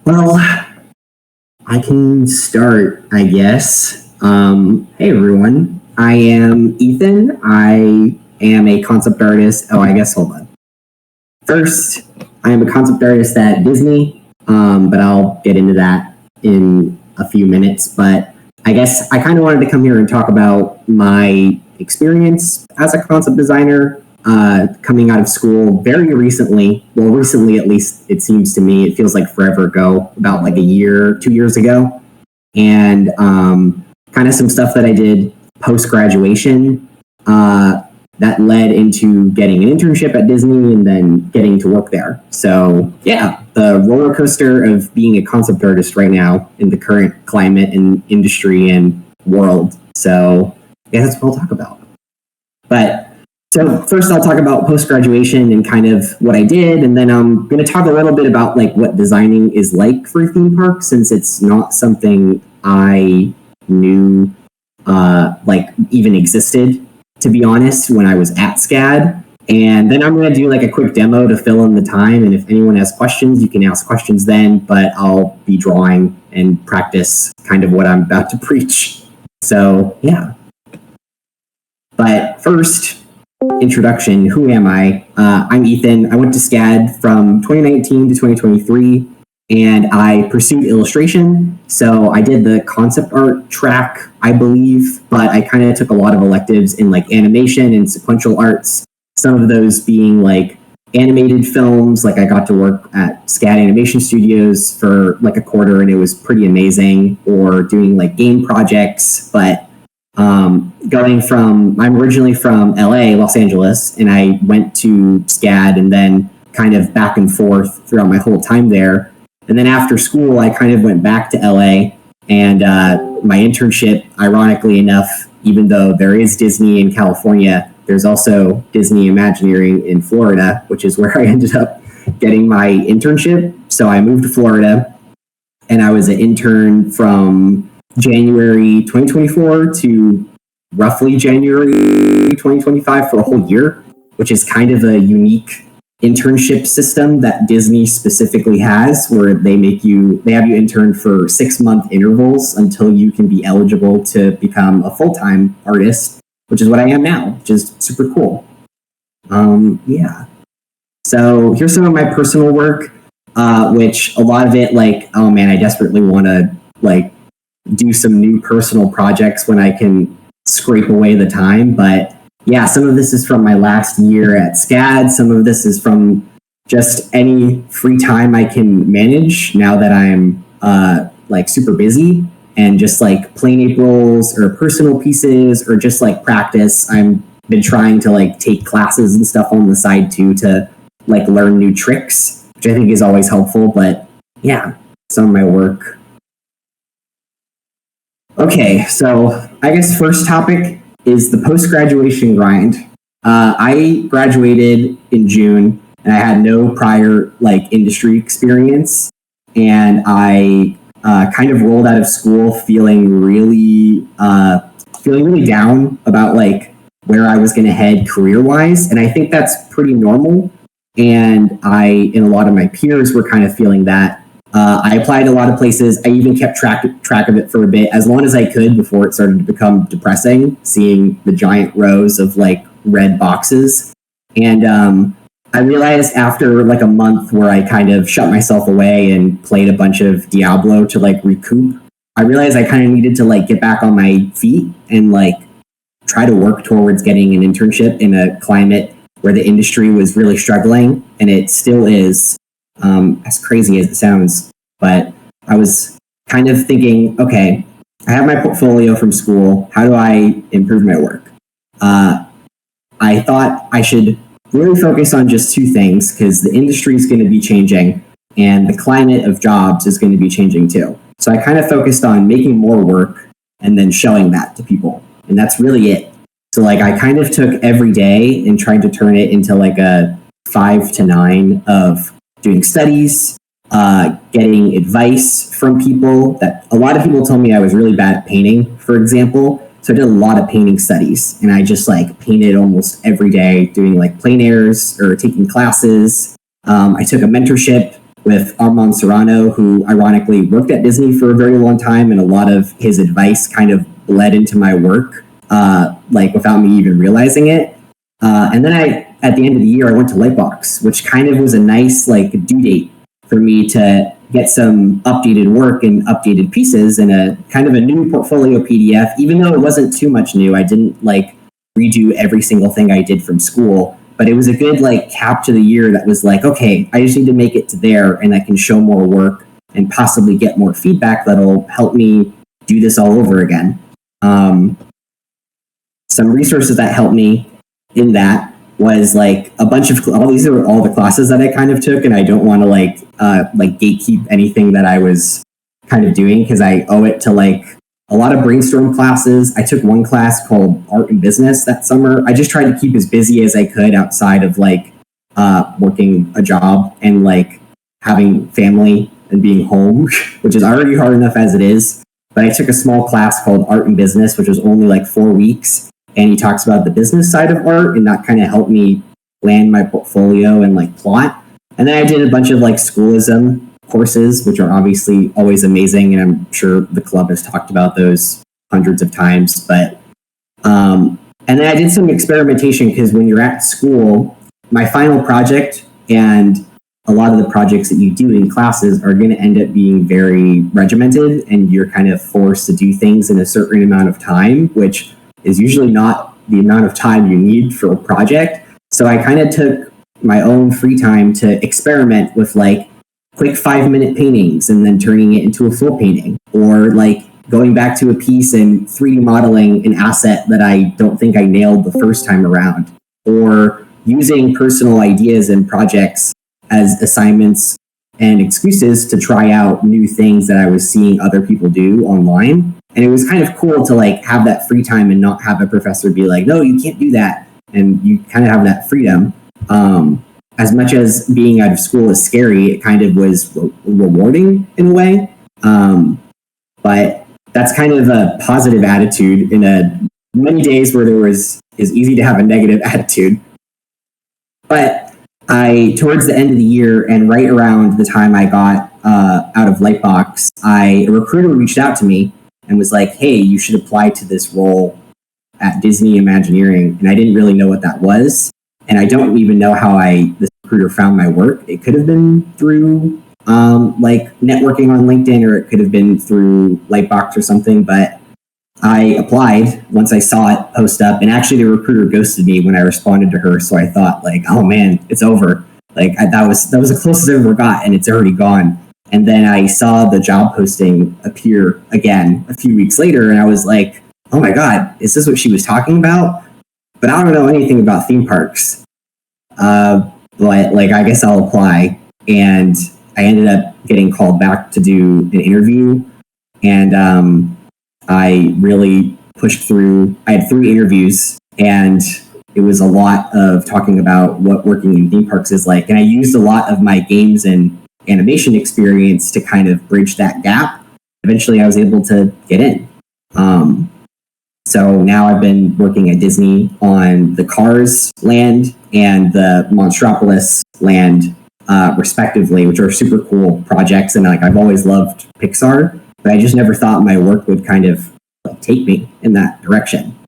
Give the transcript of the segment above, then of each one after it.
Well, I can start, I guess. Hey everyone, I am Ethan. I am a concept artist. Oh, I guess, hold on. First, I am a concept artist at Disney, but I'll get into that in a few minutes. But I guess I kind of wanted to come here and talk about my experience as a concept designer coming out of school very recently. Well, recently, at least it seems to me, it feels like forever ago, about like a year, 2 years ago. And kind of some stuff that I did post-graduation that led into getting an internship at Disney and then getting to work there. So yeah, the roller coaster of being a concept artist right now in the current climate and industry and world. So yeah, that's what I'll talk about. But so first I'll talk about post-graduation and kind of what I did, and then I'm going to talk a little bit about like what designing is like for a theme park, since it's not something I knew like even existed, to be honest, when I was at SCAD. And then I'm going to do like a quick demo to fill in the time, and if anyone has questions, you can ask questions then, but I'll be drawing and practice kind of what I'm about to preach. So yeah. But first, introduction, who am I? I'm Ethan. I went to SCAD from 2019 to 2023, and I pursued illustration. So I did the concept art track, I believe, but I kind of took a lot of electives in like animation and sequential arts, some of those being like animated films. Like I got to work at SCAD Animation Studios for like a quarter, and it was pretty amazing, or doing like game projects. But I'm originally from LA, Los Angeles, and I went to SCAD and then kind of back and forth throughout my whole time there. And then after school, I kind of went back to LA, and my internship, ironically enough, even though there is Disney in California, there's also Disney Imagineering in Florida, which is where I ended up getting my internship. So I moved to Florida, and I was an intern from January 2024 to roughly January 2025 for a whole year, which is kind of a unique internship system that Disney specifically has, where they have you intern for 6-month intervals until you can be eligible to become a full-time artist, which is what I am now, which is super cool. Yeah. So here's some of my personal work, which a lot of it, like, oh man, I desperately want to like do some new personal projects when I can scrape away the time. But yeah, some of this is from my last year at SCAD. Some of this is from just any free time I can manage now that I'm like super busy, and just like plain Aprils or personal pieces or just like practice. I've been trying to like take classes and stuff on the side too, to like learn new tricks, which I think is always helpful. But yeah, some of my work. Okay, so I guess first topic is the post-graduation grind. I graduated in June, and I had no prior like industry experience, and I kind of rolled out of school feeling really down about like where I was going to head career-wise, and I think that's pretty normal. And a lot of my peers were kind of feeling that. I applied to a lot of places. I even kept track of it for a bit, as long as I could, before it started to become depressing, seeing the giant rows of like red boxes. And I realized after like a month where I kind of shut myself away and played a bunch of Diablo to like recoup, I realized I kind of needed to like get back on my feet and like try to work towards getting an internship in a climate where the industry was really struggling, and it still is. As crazy as it sounds, but I was kind of thinking, okay, I have my portfolio from school. How do I improve my work? I thought I should really focus on just two things, because the industry is going to be changing and the climate of jobs is going to be changing too. So I kind of focused on making more work and then showing that to people. And that's really it. So like I kind of took every day and tried to turn it into like a 5 to 9 of doing studies, getting advice from people. That a lot of people told me I was really bad at painting, for example. So I did a lot of painting studies, and I just like painted almost every day, doing like plein airs or taking classes. I took a mentorship with Armand Serrano, who ironically worked at Disney for a very long time, and a lot of his advice kind of bled into my work, like without me even realizing it. And then at the end of the year, I went to Lightbox, which kind of was a nice like due date for me to get some updated work and updated pieces and a kind of a new portfolio PDF, even though it wasn't too much new. I didn't like redo every single thing I did from school, but it was a good like cap to the year that was like, okay, I just need to make it to there and I can show more work and possibly get more feedback that'll help me do this all over again. Some resources that helped me in that was like a bunch of these are all the classes that I kind of took, and I don't want to like gatekeep anything that I was kind of doing because I owe it to like a lot of brainstorm classes. I took one class called Art and Business that summer. I just tried to keep as busy as I could outside of like working a job and like having family and being home, which is already hard enough as it is. But I took a small class called Art and Business, which was only like 4 weeks. And he talks about the business side of art, and that kind of helped me plan my portfolio and like plot. And then I did a bunch of like schoolism courses, which are obviously always amazing. And I'm sure the club has talked about those hundreds of times. But and then I did some experimentation because when you're at school, my final project and a lot of the projects that you do in classes are going to end up being very regimented, and you're kind of forced to do things in a certain amount of time, which is usually not the amount of time you need for a project. So I kind of took my own free time to experiment with like quick 5-minute paintings and then turning it into a full painting, or like going back to a piece and 3D modeling an asset that I don't think I nailed the first time around, or using personal ideas and projects as assignments and excuses to try out new things that I was seeing other people do online. And it was kind of cool to like have that free time and not have a professor be like, no, you can't do that. And you kind of have that freedom. As much as being out of school is scary, it kind of was rewarding in a way. But that's kind of a positive attitude in many days where it's easy to have a negative attitude. But towards the end of the year and right around the time I got out of Lightbox, a recruiter reached out to me and was like, hey, you should apply to this role at Disney Imagineering. And I didn't really know what that was. And I don't even know how this recruiter found my work. It could have been through like networking on LinkedIn, or it could have been through Lightbox or something. But I applied once I saw it post up, and actually the recruiter ghosted me when I responded to her. So I thought like, oh man, it's over. Like that was the closest I ever got, and it's already gone. And then I saw the job posting appear again a few weeks later, and I was like, oh my God, is this what she was talking about? But I don't know anything about theme parks. But like, I guess I'll apply. And I ended up getting called back to do an interview. And I really pushed through. I had 3 interviews, and it was a lot of talking about what working in theme parks is like. And I used a lot of my games and animation experience to kind of bridge that gap. Eventually I was able to get in. So now I've been working at Disney on the Cars land and the Monstropolis land, respectively, which are super cool projects. And like, I've always loved Pixar, but I just never thought my work would kind of like, take me in that direction,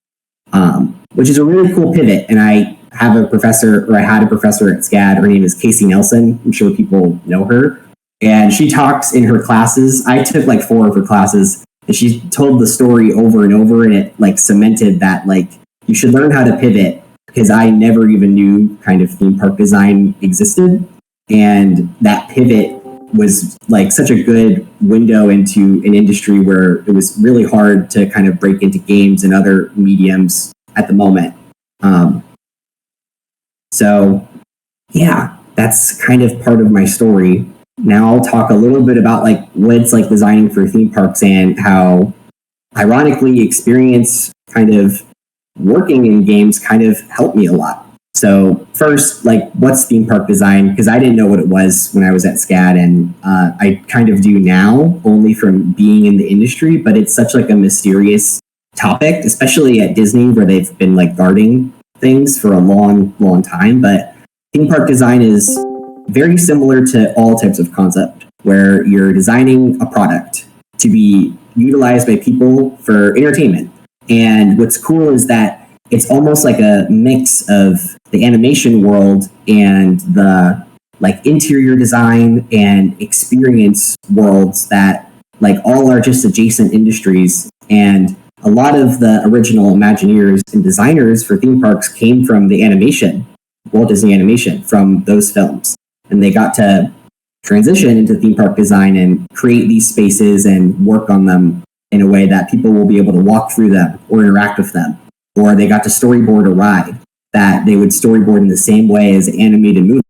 which is a really cool pivot. And I had a professor at SCAD. Her name is Casey Nelson. I'm sure people know her. And she talks in her classes. I took like 4 of her classes, and she told the story over and over, and it like cemented that like you should learn how to pivot, because I never even knew kind of theme park design existed. And that pivot was like such a good window into an industry where it was really hard to kind of break into games and other mediums at the moment. So yeah, that's kind of part of my story. Now I'll talk a little bit about like what it's like designing for theme parks and how ironically experience kind of working in games kind of helped me a lot. So first, like, what's theme park design? Because I didn't know what it was when I was at SCAD, and I kind of do now, only from being in the industry, but it's such like a mysterious topic, especially at Disney, where they've been like guarding things for a long, long time. But theme park design is very similar to all types of concept, where you're designing a product to be utilized by people for entertainment. And what's cool is that it's almost like a mix of the animation world and the like interior design and experience worlds that like all are just adjacent industries. And a lot of the original Imagineers and designers for theme parks came from the animation, Walt Disney Animation, from those films. And they got to transition into theme park design and create these spaces and work on them in a way that people will be able to walk through them or interact with them. Or they got to storyboard a ride that they would storyboard in the same way as an animated movie.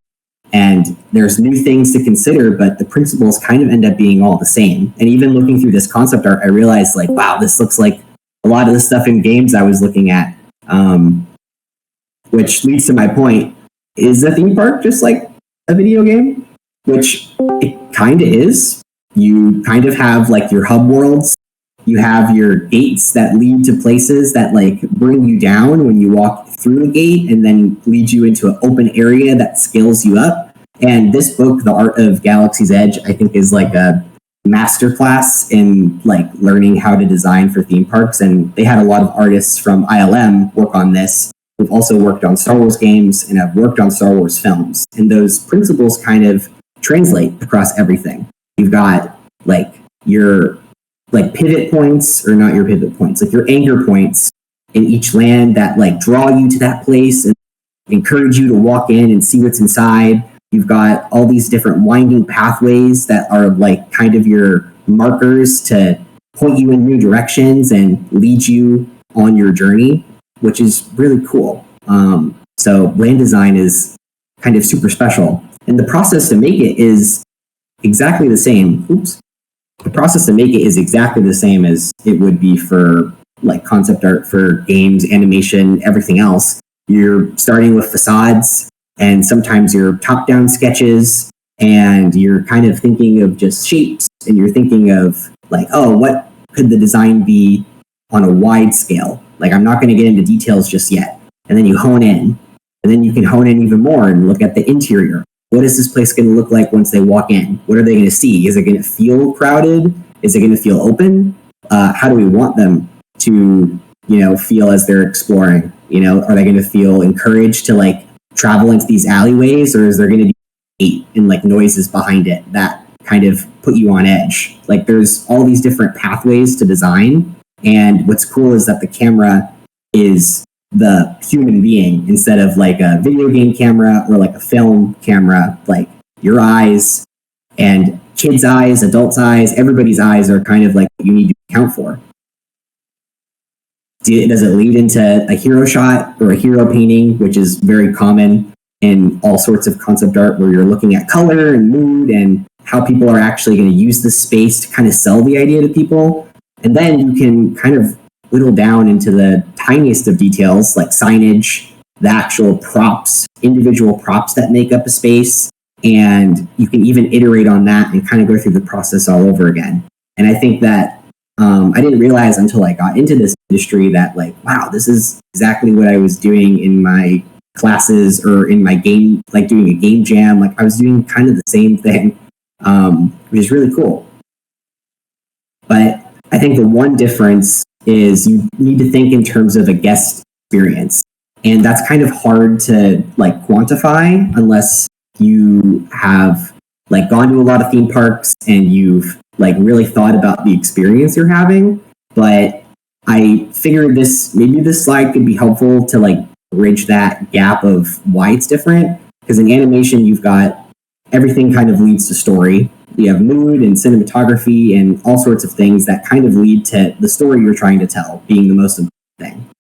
And there's new things to consider, but the principles kind of end up being all the same. And even looking through this concept art, I realized like, wow, this looks like a lot of the stuff in games I was looking at, which leads to my point. Is a theme park just like a video game? Which it kind of is. You kind of have like your hub worlds. You have your gates that lead to places that like bring you down when you walk through a gate and then lead you into an open area that scales you up. And this book, The Art of Galaxy's Edge, I think is like a masterclass in like learning how to design for theme parks. And they had a lot of artists from ILM work on this. We've also worked on Star Wars games and have worked on Star Wars films. And those principles kind of translate across everything. You've got like your like pivot points, or not your pivot points, like your anchor points in each land that like draw you to that place and encourage you to walk in and see what's inside. You've got all these different winding pathways that are like kind of your markers to point you in new directions and lead you on your journey, which is really cool. So land design is kind of super special. And the process to make it is exactly the same. The process to make it is exactly the same as it would be for like concept art for games, animation, everything else. You're starting with facades and sometimes you're top-down sketches and you're kind of thinking of just shapes and you're thinking of like, oh, what could the design be on a wide scale? Like, I'm not going to get into details just yet. And then you hone in and then you can hone in even more and look at the interior. What is this place going to look like once they walk in? What are they going to see? Is it going to feel crowded? Is it going to feel open? How do we want them to, feel as they're exploring? Are they going to feel encouraged to like travel into these alleyways, or is there going to be gate and like noises behind it that kind of put you on edge? Like there's all these different pathways to design. And what's cool is that the camera is the human being instead of like a video game camera or like a film camera. Like your eyes and kids' eyes, adults' eyes, everybody's eyes are kind of like what you need to account for. Does it lead into a hero shot or a hero painting, which is very common in all sorts of concept art where you're looking at color and mood and how people are actually going to use the space to kind of sell the idea to people. And then you can kind of whittle down into the tiniest of details like signage, the actual props, individual props that make up a space. And you can even iterate on that and kind of go through the process all over again. And I think that I didn't realize until I got into this industry that like, wow, this is exactly what I was doing in my classes or in my game, like doing a game jam. Like I was doing kind of the same thing, which is really cool. But I think the one difference is you need to think in terms of a guest experience. And that's kind of hard to like quantify unless you have like gone to a lot of theme parks and you've like really thought about the experience you're having. But I figured maybe this slide could be helpful to like bridge that gap of why it's different. Because in animation, you've got everything kind of leads to story. You have mood and cinematography and all sorts of things that kind of lead to the story you're trying to tell being the most important thing.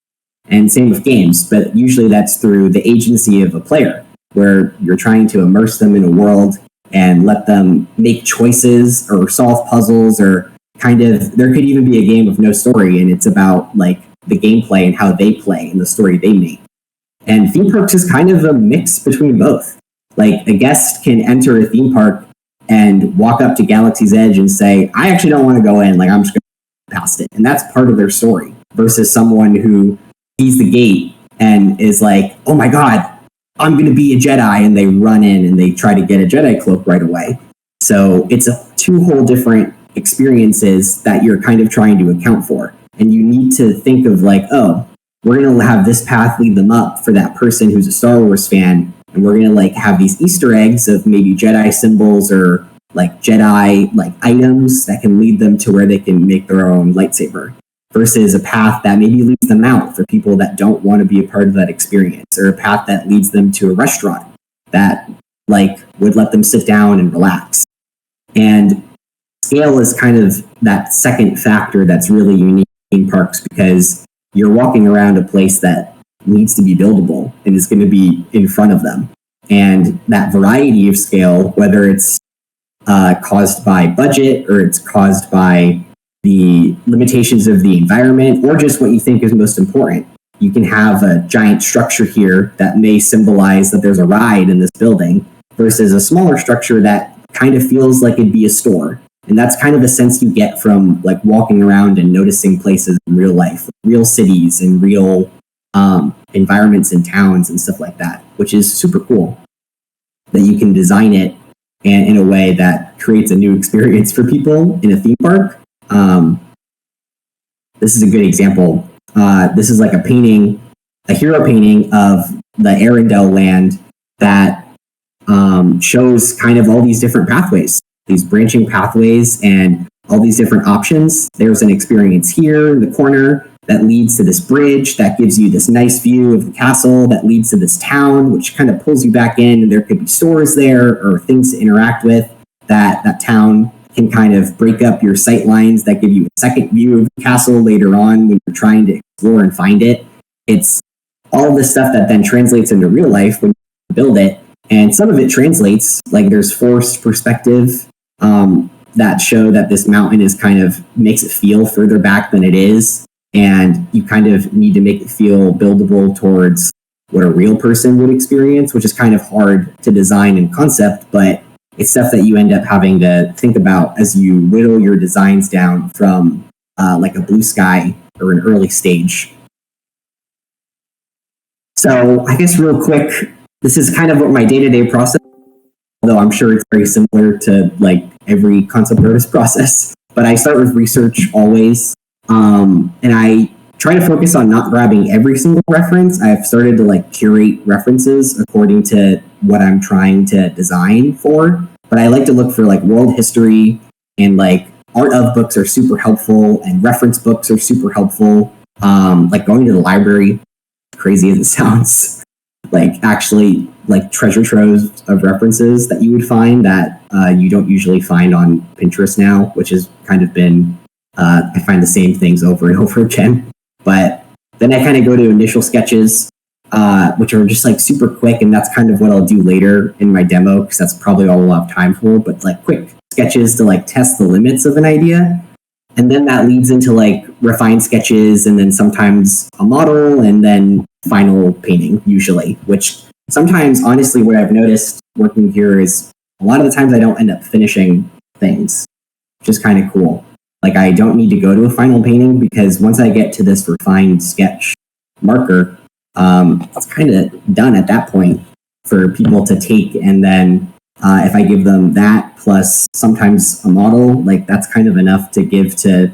And same with games, but usually that's through the agency of a player, where you're trying to immerse them in a world and let them make choices or solve puzzles, or kind of, there could even be a game of no story and it's about like the gameplay and how they play and the story they make. And theme parks is kind of a mix between both. Like a guest can enter a theme park and walk up to Galaxy's Edge and say, I actually don't want to go in, like I'm just going to past it. And that's part of their story versus someone who sees the gate and is like, oh my God, I'm going to be a Jedi, and they run in and they try to get a Jedi cloak right away. So it's two whole different experiences that you're kind of trying to account for. And you need to think of like, oh, we're going to have this path lead them up for that person who's a Star Wars fan. And we're going to like have these Easter eggs of maybe Jedi symbols or like Jedi like items that can lead them to where they can make their own lightsaber, versus a path that maybe leads them out for people that don't want to be a part of that experience, or a path that leads them to a restaurant that like would let them sit down and relax. And scale is kind of that second factor that's really unique in parks, because you're walking around a place that needs to be buildable and is going to be in front of them. And that variety of scale, whether it's caused by budget or it's caused by the limitations of the environment, or just what you think is most important. You can have a giant structure here that may symbolize that there's a ride in this building, versus a smaller structure that kind of feels like it'd be a store. And that's kind of the sense you get from like walking around and noticing places in real life, real cities and real environments and towns and stuff like that, which is super cool that you can design it and in a way that creates a new experience for people in a theme park. This is a good example. This is like a painting, a hero painting of the Arendelle land that shows kind of all these different pathways, these branching pathways and all these different options. There's an experience here in the corner that leads to this bridge that gives you this nice view of the castle that leads to this town, which kind of pulls you back in. And there could be stores there or things to interact with that town can kind of break up your sight lines that give you a second view of the castle later on when you're trying to explore and find it. It's all this stuff that then translates into real life when you build it. And some of it translates, like there's forced perspective that show that this mountain is kind of makes it feel further back than it is. And you kind of need to make it feel buildable towards what a real person would experience, which is kind of hard to design in concept, but it's stuff that you end up having to think about as you whittle your designs down from like a blue sky or an early stage. So I guess real quick, this is kind of what my day-to-day process, although I'm sure it's very similar to like every concept artist process, but I start with research always. And I try to focus on not grabbing every single reference. I've started to like curate references according to what I'm trying to design for. But I like to look for like world history, and like art of books are super helpful, and reference books are super helpful. Like going to the library, crazy as it sounds, like actually like treasure troves of references that you would find that you don't usually find on Pinterest now, which has kind of been I find the same things over and over again. But then I kind of go to initial sketches, which are just like super quick, and that's kind of what I'll do later in my demo, because that's probably all we'll have time for, but like quick sketches to like test the limits of an idea. And then that leads into like refined sketches, and then sometimes a model, and then final painting usually, which sometimes honestly what I've noticed working here is a lot of the times I don't end up finishing things, which is kind of cool. Like I don't need to go to a final painting, because once I get to this refined sketch marker, it's kind of done at that point for people to take. And then if I give them that plus sometimes a model, like that's kind of enough to give to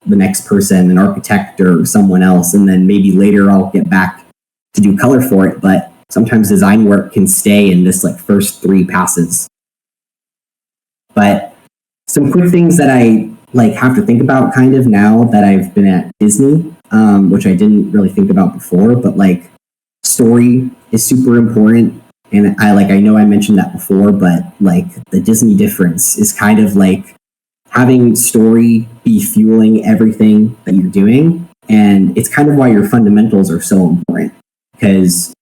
the next person, an architect or someone else. And then maybe later I'll get back to do color for it. But sometimes design work can stay in this like first 3 passes. But some quick things that I like have to think about kind of now that I've been at Disney, which I didn't really think about before, but like story is super important. And I know I mentioned that before, but like the Disney difference is kind of like having story be fueling everything that you're doing. And it's kind of why your fundamentals are so important, because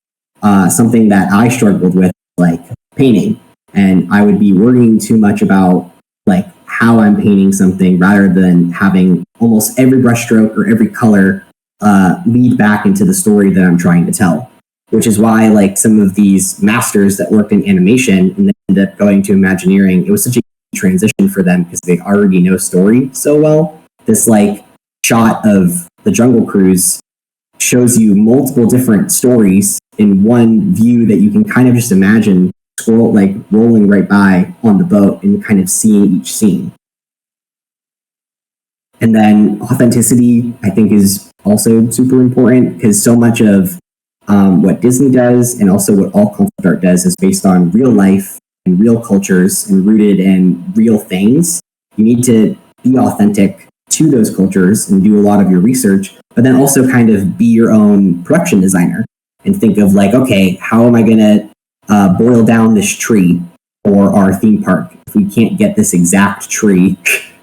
something that I struggled with, like painting, and I would be worrying too much about like how I'm painting something rather than having almost every brushstroke or every color lead back into the story that I'm trying to tell. Which is why like some of these masters that worked in animation and then ended up going to Imagineering, it was such a transition for them because they already know story so well. This like shot of the Jungle Cruise shows you multiple different stories in one view that you can kind of just imagine rolling right by on the boat and kind of seeing each scene. And then authenticity, I think, is also super important, because so much of what Disney does and also what all concept art does is based on real life and real cultures and rooted in real things. You need to be authentic to those cultures and do a lot of your research, but then also kind of be your own production designer and think of like, okay, how am I going to boil down this tree for our theme park if we can't get this exact tree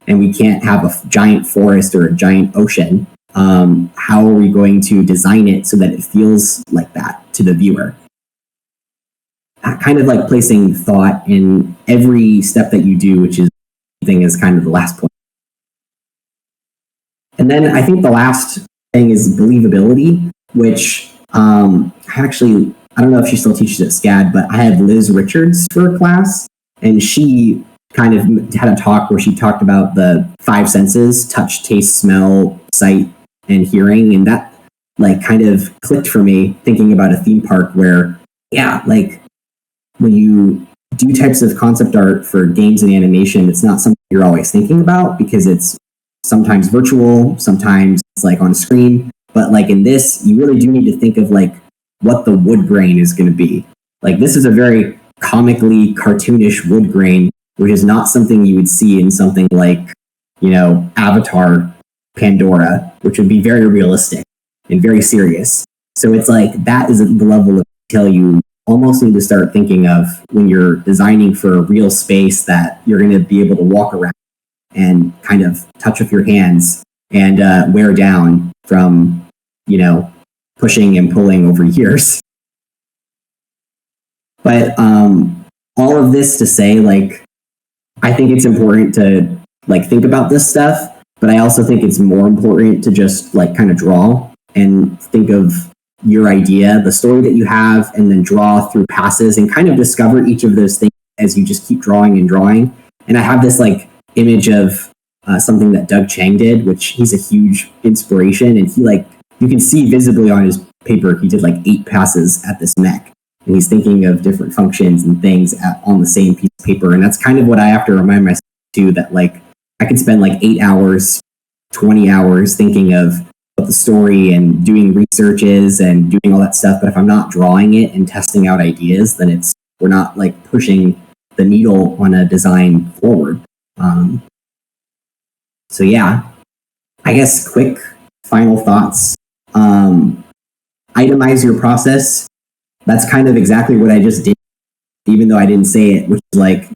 and we can't have a giant forest or a giant ocean? How are we going to design it so that it feels like that to the viewer? Kind of like placing thought in every step that you do, which is kind of the last point. And then I think the last thing is believability, which I don't know if she still teaches at SCAD, but I had Liz Richards for a class, and she kind of had a talk where she talked about the 5 senses: touch, taste, smell, sight, and hearing. And that like kind of clicked for me thinking about a theme park where, yeah, like when you do types of concept art for games and animation, it's not something you're always thinking about because it's sometimes virtual, sometimes it's like on a screen. But like in this, you really do need to think of like what the wood grain is going to be. Like this is a very comically cartoonish wood grain, which is not something you would see in something like, you know, Avatar Pandora, which would be very realistic and very serious. So it's like that is the level of detail you almost need to start thinking of when you're designing for a real space that you're going to be able to walk around and kind of touch with your hands and wear down from, you know, pushing and pulling over years. But all of this to say, like, I think it's important to like think about this stuff, but I also think it's more important to just like kind of draw and think of your idea, the story that you have, and then draw through passes and kind of discover each of those things as you just keep drawing and drawing. And I have this like image of something that Doug Chang did, which he's a huge inspiration, and he like, you can see visibly on his paper, he did like 8 passes at this mech, and he's thinking of different functions and things on the same piece of paper. And that's kind of what I have to remind myself too, that like I could spend like 8 hours, 20 hours thinking of what the story and doing researches and doing all that stuff, but if I'm not drawing it and testing out ideas, then we're not like pushing the needle on a design forward. So yeah, I guess quick final thoughts. Itemize your process. That's kind of exactly what I just did, even though I didn't say it, which is like,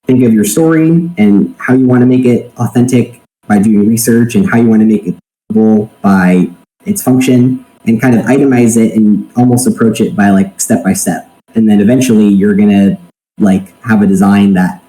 think of your story and how you want to make it authentic by doing research and how you want to make it visible by its function, and kind of itemize it and almost approach it by like step by step. And then eventually you're going to like have a design that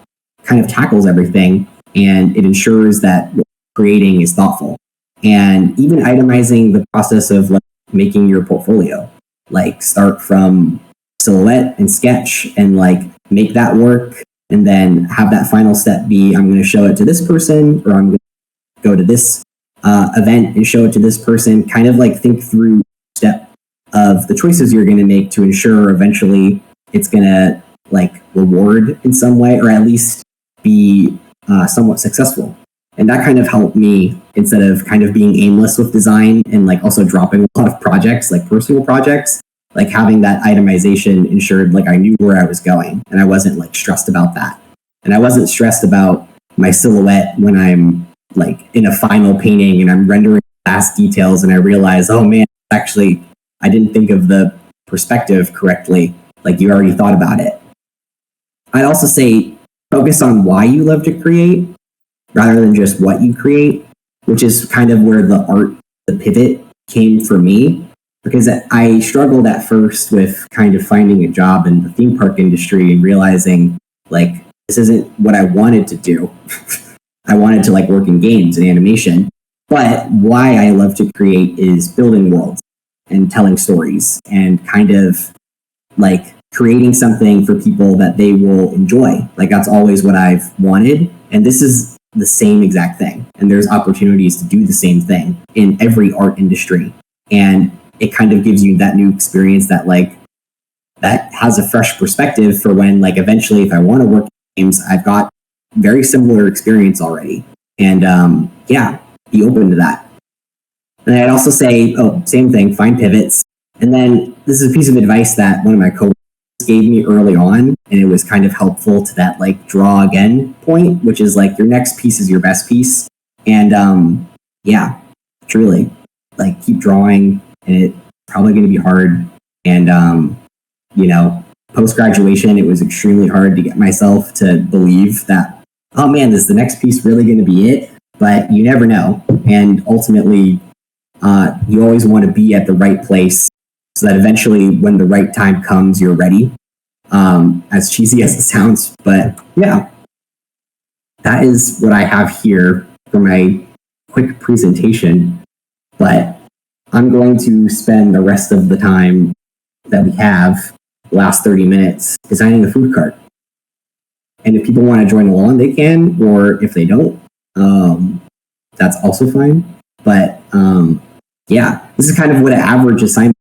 kind of tackles everything, and it ensures that what you're creating is thoughtful. And even itemizing the process of like making your portfolio, like start from silhouette and sketch and like make that work, and then have that final step be, I'm going to show it to this person, or I'm going to go to this event and show it to this person. Kind of like think through step of the choices you're going to make to ensure eventually it's going to like reward in some way, or at least be somewhat successful. And that kind of helped me, instead of kind of being aimless with design and like also dropping a lot of projects, like personal projects, like having that itemization ensured like I knew where I was going and I wasn't like stressed about that. And I wasn't stressed about my silhouette when I'm like in a final painting and I'm rendering last details and I realize, oh man, actually, I didn't think of the perspective correctly. Like you already thought about it. I'd also say focus on why you love to create rather than just what you create, which is kind of where the pivot came for me, because I struggled at first with kind of finding a job in the theme park industry and realizing like, this isn't what I wanted to do. I wanted to like work in games and animation, but why I love to create is building worlds and telling stories and kind of like creating something for people that they will enjoy. Like that's always what I've wanted. And this is the same exact thing. And there's opportunities to do the same thing in every art industry. And it kind of gives you that new experience that like that has a fresh perspective for when, like, eventually, if I want to work in games, I've got very similar experience already. And yeah, be open to that. And I'd also say, same thing, find pivots. And then this is a piece of advice that one of my coworkers gave me early on, and it was kind of helpful to that, like, draw again point, which is like your next piece is your best piece. And yeah, truly, like, keep drawing, and it's probably going to be hard. And post graduation, it was extremely hard to get myself to believe that, oh man, is the next piece really going to be it? But you never know. And ultimately, you always want to be at the right place so that eventually, when the right time comes, you're ready. As cheesy as it sounds, but yeah, that is what I have here for my quick presentation. But I'm going to spend the rest of the time that we have, the last 30 minutes, designing the food cart. And if people want to join along, they can, or if they don't, that's also fine. But yeah, this is kind of what an average assignment,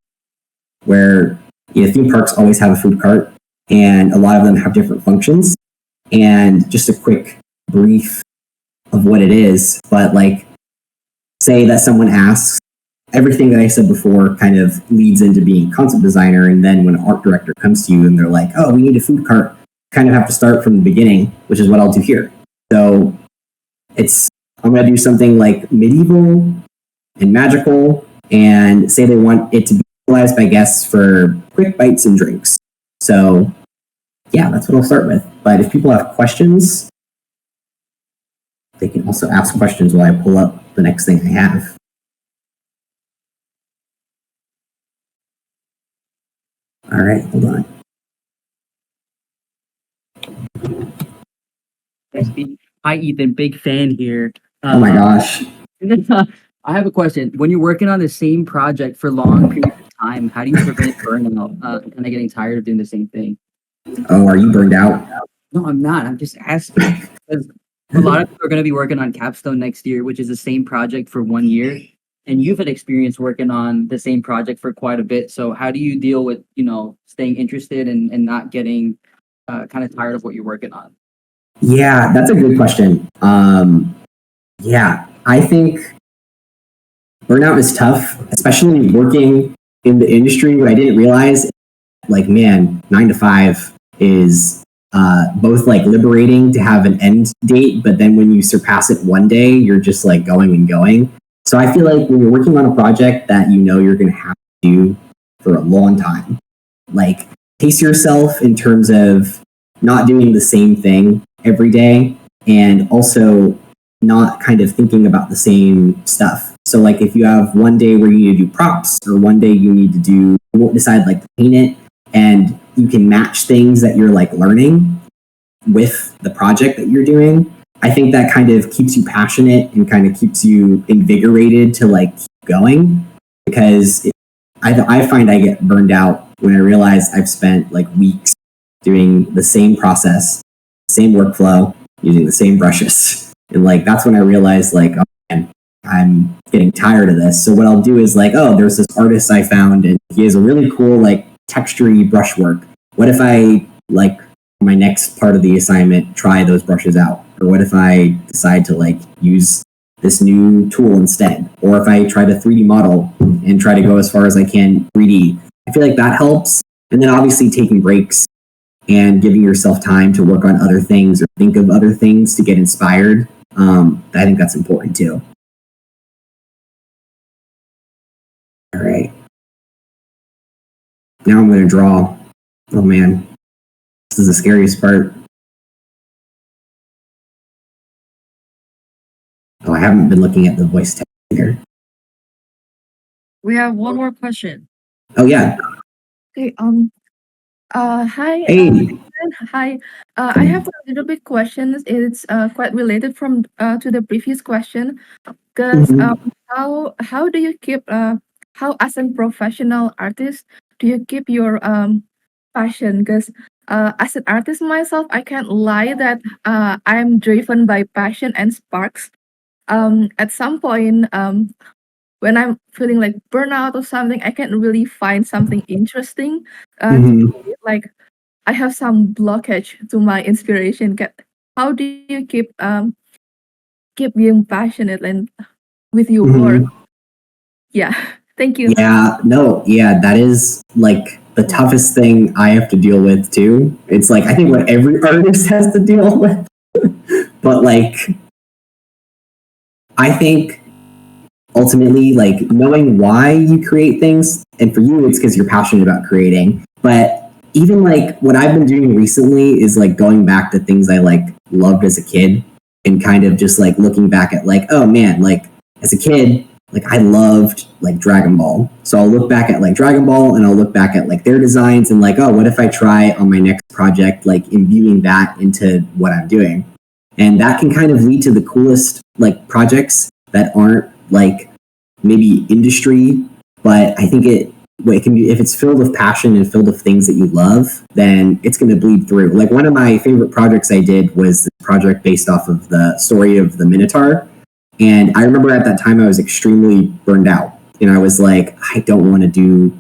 where theme parks always have a food cart, and a lot of them have different functions. And just a quick brief of what it is, but like, say that someone asks, everything that I said before kind of leads into being a concept designer. And then when an art director comes to you and they're like, oh, we need a food cart, kind of have to start from the beginning, which is what I'll do here. So I'm going to do something like medieval and magical, and say they want it to be utilized by guests for quick bites and drinks. So yeah, that's what I'll start with. But if people have questions, they can also ask questions while I pull up the next thing I have. All right, hold on. Hi, Ethan. Big fan here. Oh my gosh. I have a question. When you're working on the same project for long periods of time, how do you prevent burnout? Kind of getting tired of doing the same thing. Oh, are you burned out? No, I'm not. I'm just asking. Because a lot of people are going to be working on Capstone next year, which is the same project for 1 year. And you've had experience working on the same project for quite a bit. So how do you deal with, staying interested and not getting kind of tired of what you're working on? Yeah, that's a good question. Yeah, I think burnout is tough, especially working in the industry. What I didn't realize, like, man, 9 to 5 is both like liberating to have an end date, but then when you surpass it one day, you're just like going and going. So I feel like when you're working on a project that you're going to have to do for a long time, like, pace yourself in terms of not doing the same thing every day, and also not kind of thinking about the same stuff. So like, if you have one day where you need to do props, or one day you won't decide like to paint it, and you can match things that you're like learning with the project that you're doing, I think that kind of keeps you passionate and kind of keeps you invigorated to like keep going. Because I find I get burned out when I realize I've spent like weeks doing the same process, same workflow, using the same brushes. And like, that's when I realized, like, oh man, I'm getting tired of this. So what I'll do is like, oh, there's this artist I found, and he has a really cool like textury brushwork. What if I, like, my next part of the assignment, try those brushes out? Or what if I decide to like use this new tool instead? Or if I try to 3D model and try to go as far as I can 3D? I feel like that helps. And then obviously taking breaks and giving yourself time to work on other things or think of other things to get inspired. I think that's important too. All right. Now I'm going to draw. Oh man, this is the scariest part. Oh, I haven't been looking at the voice text here. We have one more question. Oh yeah. Okay. Hi. Hey. Hi. I have a little bit questions. It's quite related from to the previous question. Because how do you keep how as a professional artist do you keep your passion? Because as an artist myself, I can't lie that I'm driven by passion and sparks. At some point, when I'm feeling like burnout or something, I can't really find something interesting Mhm. to read. Like I have some blockage to my inspiration. How do you keep being passionate and with your work? Mhm. Yeah. Thank you. Yeah, no, yeah, that is like the toughest thing I have to deal with too. It's like I think what every artist has to deal with. But like I think ultimately like knowing why you create things, and for you it's because you're passionate about creating. But even like what I've been doing recently is like going back to things I like loved as a kid and kind of just like looking back at like, oh man, like as a kid, like I loved like Dragon Ball. So I'll look back at like Dragon Ball and I'll look back at like their designs and like, oh, what if I try on my next project, like imbuing that into what I'm doing? And that can kind of lead to the coolest like projects that aren't like maybe industry, but I think it can be, if it's filled with passion and filled with things that you love, then it's going to bleed through. Like one of my favorite projects I did was this project based off of the story of the Minotaur. And I remember at that time I was extremely burned out. And I was like, I don't want to do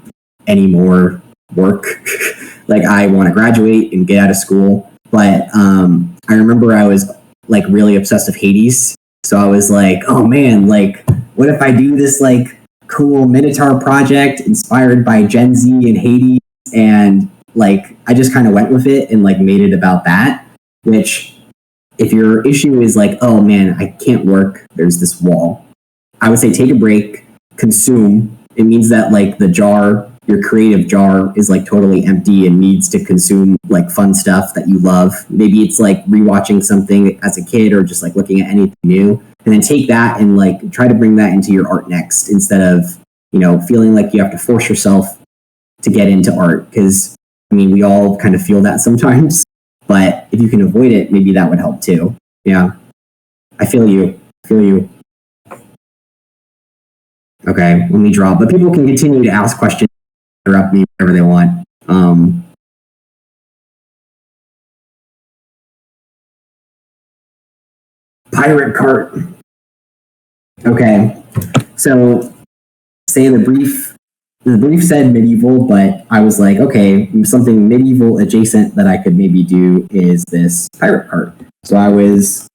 any more work. Like I want to graduate and get out of school. But I remember I was like really obsessed with Hades. So I was like, oh man, like what if I do this like cool Minotaur project inspired by Gen Z and Hades? And like I just kind of went with it and like made it about that, which if your issue is like, oh man, I can't work, there's this wall, I would say take a break, consume. It means that like the jar, your creative jar is like totally empty and needs to consume like fun stuff that you love. Maybe it's like rewatching something as a kid or just like looking at anything new. And then take that and like try to bring that into your art next instead of, you know, feeling like you have to force yourself to get into art. Because I mean, we all kind of feel that sometimes. But if you can avoid it, maybe that would help too. Yeah. I feel you. I feel you. Okay, let me drop. But people can continue to ask questions, interrupt me, whatever they want. Pirate cart. Okay, so say the brief said medieval, but I was like, okay, something medieval adjacent that I could maybe do is this pirate cart. So I was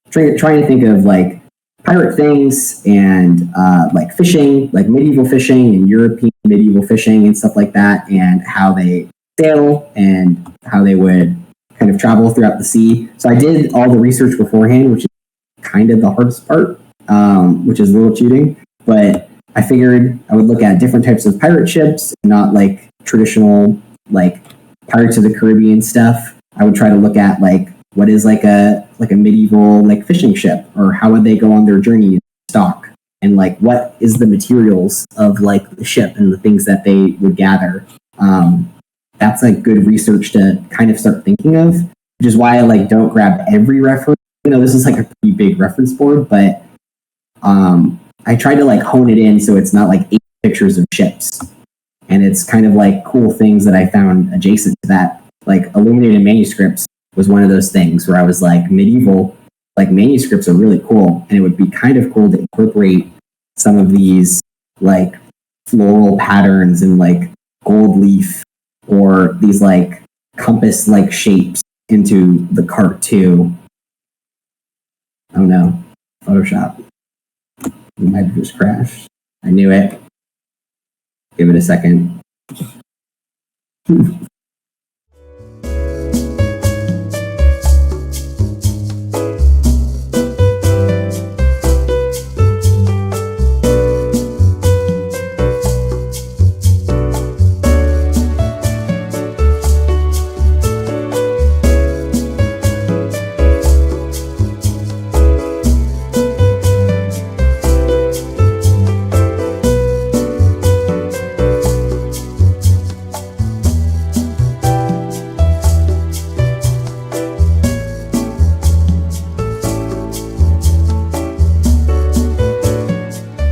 trying to think of like pirate things and like fishing, like medieval fishing and European medieval fishing and stuff like that, and how they sail and how they would kind of travel throughout the sea. So I did all the research beforehand, which is kind of the hardest part, which is a little cheating, but I figured I would look at different types of pirate ships, not like traditional like Pirates of the Caribbean stuff. I would try to look at like what is like a medieval like fishing ship, or how would they go on their journey stock, and like what is the materials of like the ship and the things that they would gather. That's like good research to kind of start thinking of, which is why I like don't grab every reference. You know, this is like a pretty big reference board, but I tried to like hone it in so it's not like 8 pictures of ships, and it's kind of like cool things that I found adjacent to that. Like illuminated manuscripts was one of those things where I was like, medieval like manuscripts are really cool, and it would be kind of cool to incorporate some of these like floral patterns and like gold leaf or these like compass like shapes into the cart too. Oh no, Photoshop. It might have just crashed. I knew it. Give it a second.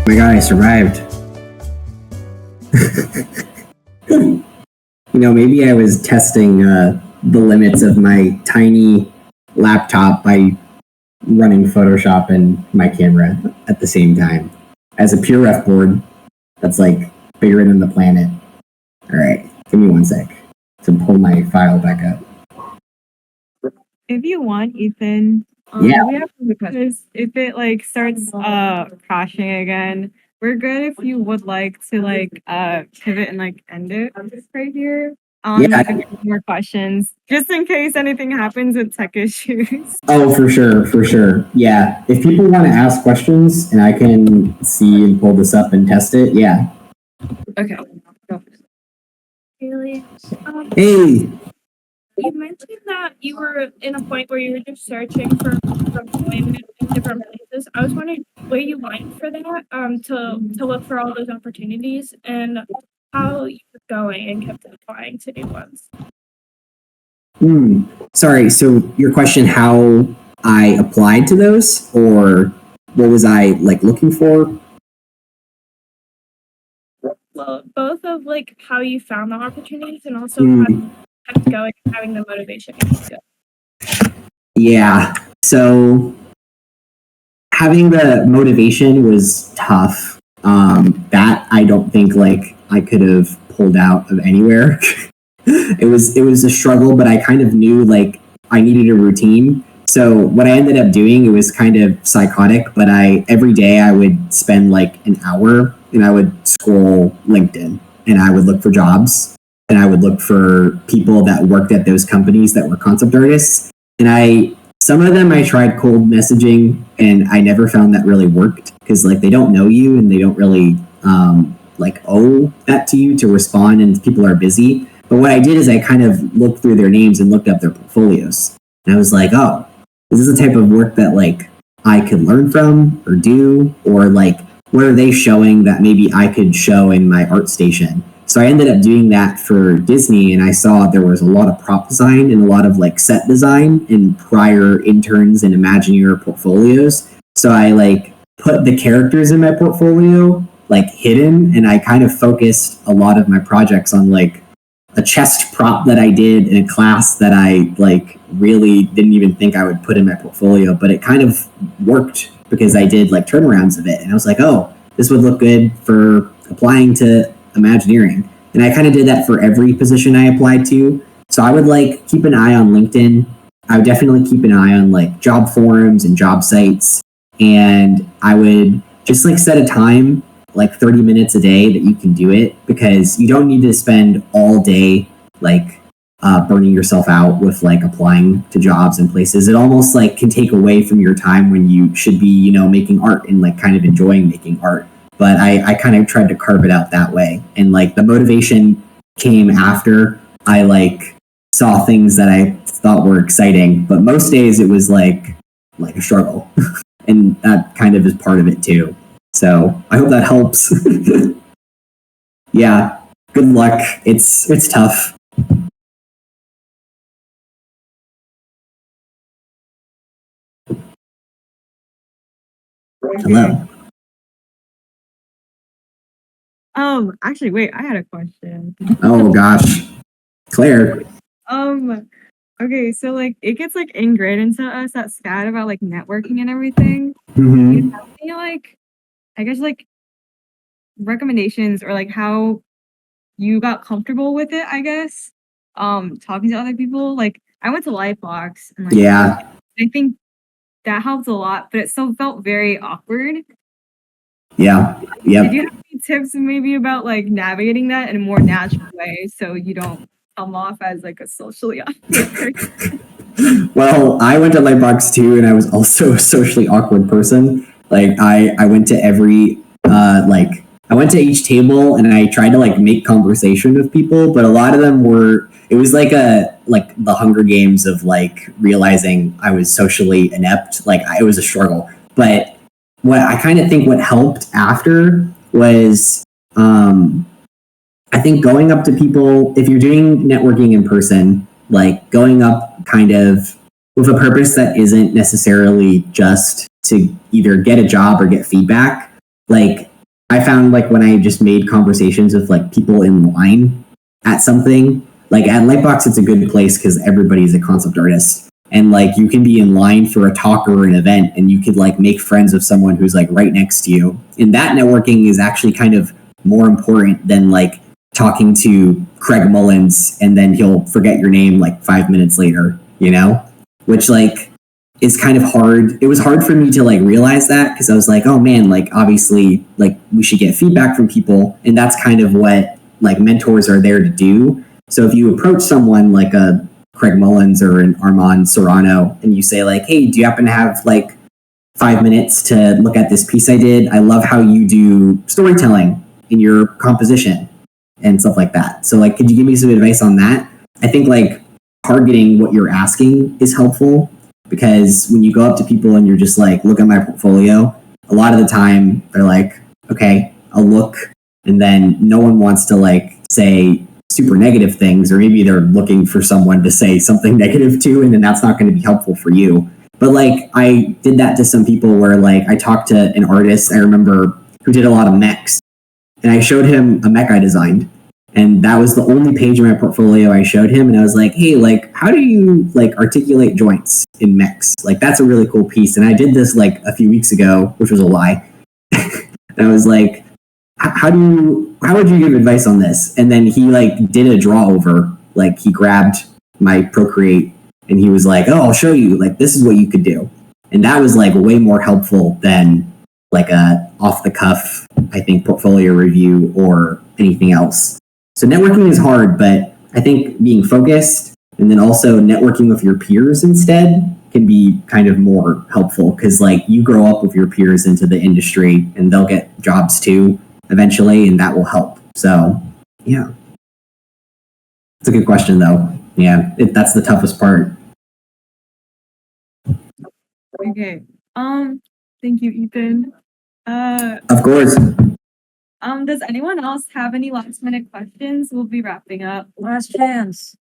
Oh my god, I survived. You know, maybe I was testing the limits of my tiny laptop by running Photoshop and my camera at the same time. as a pure ref board that's like bigger than the planet. All right, give me 1 sec to pull my file back up. If you want, Ethan, Yeah. we have because if it like starts crashing again, we're good if you would like to like pivot and like end it right here. Yeah. Like if you have more questions, just in case anything happens with tech issues. Oh, for sure. Yeah. If people want to ask questions and I can see and pull this up and test it, yeah. Okay. Really? Hey. You mentioned that you were in a point where you were just searching for employment in different places. I was wondering where you went for that, to look for all those opportunities and how you were going and kept applying to new ones. Sorry, so your question, how I applied to those, or what was I like looking for? Well, both of like how you found the opportunities and also how you kept going and having the motivation to keep going. Yeah. So having the motivation was tough. That I don't think like I could have pulled out of anywhere. It was a struggle, but I kind of knew like I needed a routine. So what I ended up doing, it was kind of psychotic, but every day I would spend like an hour and I would scroll LinkedIn and I would look for jobs and I would look for people that worked at those companies that were concept artists. And some of them I tried cold messaging and I never found that really worked because like they don't know you and they don't really like owe that to you to respond and people are busy. But what I did is I kind of looked through their names and looked up their portfolios. And I was like, oh, this is the type of work that like I could learn from or do, or like what are they showing that maybe I could show in my art station. So I ended up doing that for Disney, and I saw there was a lot of prop design and a lot of like set design in prior interns and Imagineer portfolios. So I like put the characters in my portfolio like hidden, and I kind of focused a lot of my projects on like a chest prop that I did in a class that I like really didn't even think I would put in my portfolio, but it kind of worked because I did like turnarounds of it. And I was like, oh, this would look good for applying to Imagineering. And I kind of did that for every position I applied to. So I would like keep an eye on LinkedIn. I would definitely keep an eye on like job forums and job sites. And I would just like set a time, like 30 minutes a day that you can do it, because you don't need to spend all day like burning yourself out with like applying to jobs and places. It almost like can take away from your time when you should be, you know, making art and like kind of enjoying making art. But I kind of tried to carve it out that way. And like the motivation came after I like saw things that I thought were exciting. But most days it was like a struggle. And that kind of is part of it too. So I hope that helps. Yeah, good luck. It's tough. Hello. Actually, wait, I had a question. Oh gosh, Claire. Okay, so like it gets like ingrained into us at SCAD about like networking and everything. Mm-hmm. Do you have any like, I guess like recommendations or like how you got comfortable with it, I guess. Talking to other people. Like I went to Lightbox and like Yeah. I think that helped a lot, but it still felt very awkward. Yeah. Yep. Did you have any tips maybe about like navigating that in a more natural way so you don't come off as like a socially awkward person? Well, I went to Lightbox too, and I was also a socially awkward person. Like I went to every I went to each table and I tried to like make conversation with people, but a lot of them it was like the Hunger Games of like realizing I was socially inept. Like it was a struggle. But what I kind of think what helped after was I think going up to people, if you're doing networking in person, like going up kind of with a purpose that isn't necessarily just to either get a job or get feedback. Like I found like when I just made conversations with like people in line at something, like at Lightbox, it's a good place because everybody's a concept artist. and like you can be in line for a talk or an event and you could like make friends with someone who's like right next to you. And that networking is actually kind of more important than like talking to Craig Mullins and then he'll forget your name like 5 minutes later, you know, which like is kind of hard. It was hard for me to like realize that because I was like, oh man, like obviously like we should get feedback from people. And that's kind of what like mentors are there to do. So if you approach someone like a Craig Mullins or an Armand Serrano and you say like, hey, do you happen to have like 5 minutes to look at this piece I did? I love how you do storytelling in your composition and stuff like that. So like, could you give me some advice on that? I think like targeting what you're asking is helpful because when you go up to people and you're just like, look at my portfolio, a lot of the time they're like, okay, I'll look. And then no one wants to like say super negative things, or maybe they're looking for someone to say something negative to, and then that's not going to be helpful for you. But like I did that to some people where like I talked to an artist I remember who did a lot of mechs, and I showed him a mech I designed, and that was the only page in my portfolio I showed him. And I was like, hey, like how do you like articulate joints in mechs? Like that's a really cool piece. And I did this like a few weeks ago, which was a lie. And I was like, how would you give advice on this? And then he like did a draw over, like he grabbed my Procreate and he was like, oh, I'll show you, like this is what you could do. And that was like way more helpful than like a off the cuff, I think, portfolio review or anything else. So networking is hard, but I think being focused and then also networking with your peers instead can be kind of more helpful because like you grow up with your peers into the industry and they'll get jobs too eventually, and that will help. So yeah, it's a good question though. Yeah, that's the toughest part. Okay. Thank you, Ethan. Of course. Does anyone else have any last minute questions? We'll be wrapping up. Last chance.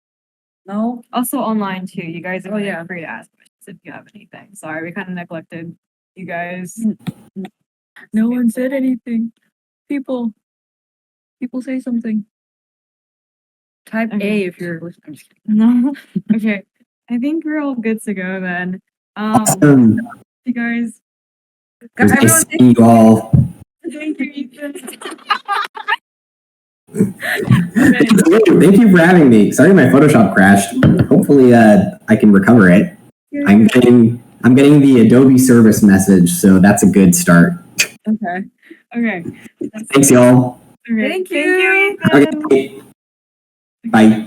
No? Also online too. You guys are Oh, yeah. free to ask questions if you have anything. Sorry, we kind of neglected you guys. No one said anything. People say something. Type Okay. A if you're listening. I'm just kidding. No. Okay. I think we're all good to go then. You guys. It was nice Everyone, seeing you all. thank you, Ethan. Thank you for having me. Sorry my Photoshop crashed. Hopefully I can recover it. I'm getting the Adobe service message, so that's a good start. Okay. Okay. Thanks y'all. Okay. Thank you. Ethan. Okay. Bye.